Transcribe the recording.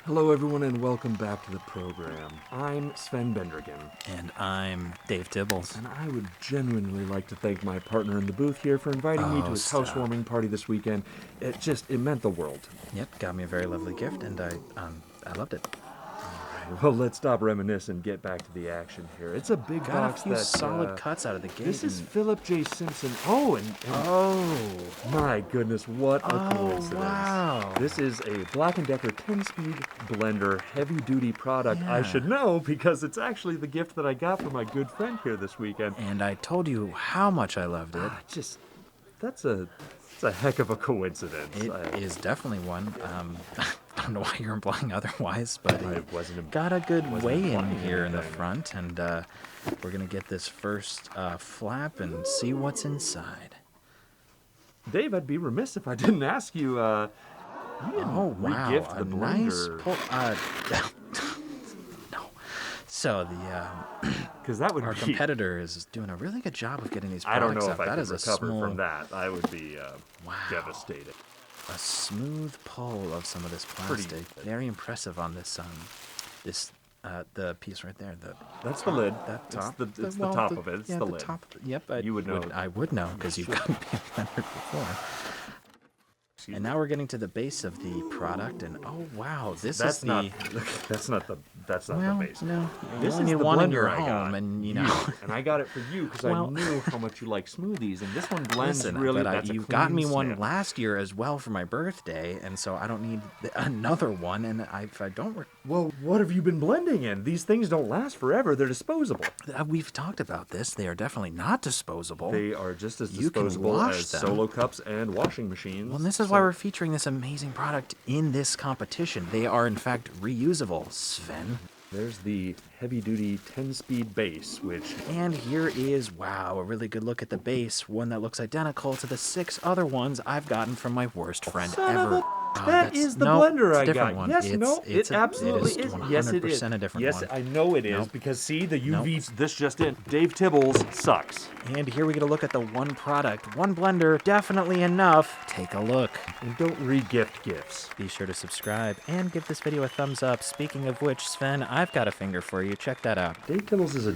Hello everyone and welcome back to the program. I'm Sven Bendrigan. And I'm Dave Tibbles. And I would genuinely like to thank my partner in the booth here for inviting me to his housewarming party this weekend. It meant the world. Yep, got me a very lovely gift, and I loved it. Well, let's stop reminiscing and get back to the action here. It's a big Got box a few that, solid cuts out of the gate. This is Philip J. Simpson. Oh, my goodness, what a coincidence. Wow. This is a Black & Decker 10-speed blender, heavy-duty product. Yeah. I should know because it's actually the gift that I got from my good friend here this weekend. And I told you how much I loved it. That's a heck of a coincidence. It is definitely one. I don't know why you're implying otherwise, but wasn't got a good weigh-in implying here in the anything. front, and we're going to get this first flap and see what's inside. Dave, I'd be remiss if I didn't ask you, you didn't re-gift the blender. Nice No. So Because that would our be... competitor is doing a really good job of getting these I don't products know up. if I That could is a recover small, from that. I would be Wow. devastated. a smooth pull of some of this Pretty plastic. Very impressive on this the piece right there. That's the lid. That top. It's the top of it. It's yeah, the lid. top. Yep. You would know. I would know because you've got me a blender before. Excuse And me. now we're getting to the base of the product, and oh wow, this That's is not. the. That's not the. That's not Well, the base. no, This you is only need the one in blender your I home, got. and you know. And I got it for you because Well- I knew how much you like smoothies, and this one blends Listen, really. but That's a you got me clean one snip. last year as well for my birthday, and so I don't need another one. And if I don't, Well, what have you been blending in? These things don't last forever. They're disposable. we've talked about this. They are definitely not disposable. They are just as You can disposable wash as them. solo cups and washing machines. Well, and this is why we're featuring this amazing product in this competition. They are, in fact, reusable, Sven. There's the heavy-duty 10-speed base, which And here is, wow, a really good look at the base. One that looks identical to the 6 other ones I've gotten from my worst friend Son of ever. a- Oh, that is the no, blender it's a I different got. one. Yes, It's it absolutely is. is. 100% Yes, it is. a different yes, one. I know it is Nope. because see, the Nope. UV. This just in. Dave Tibbles sucks. And here we get a look at the one product. One blender, definitely enough. Take a look. And don't re-gift gifts. Be sure to subscribe and give this video a thumbs up. Speaking of which, Sven, I've got a finger for you. Check that out. Dave Tibbles is a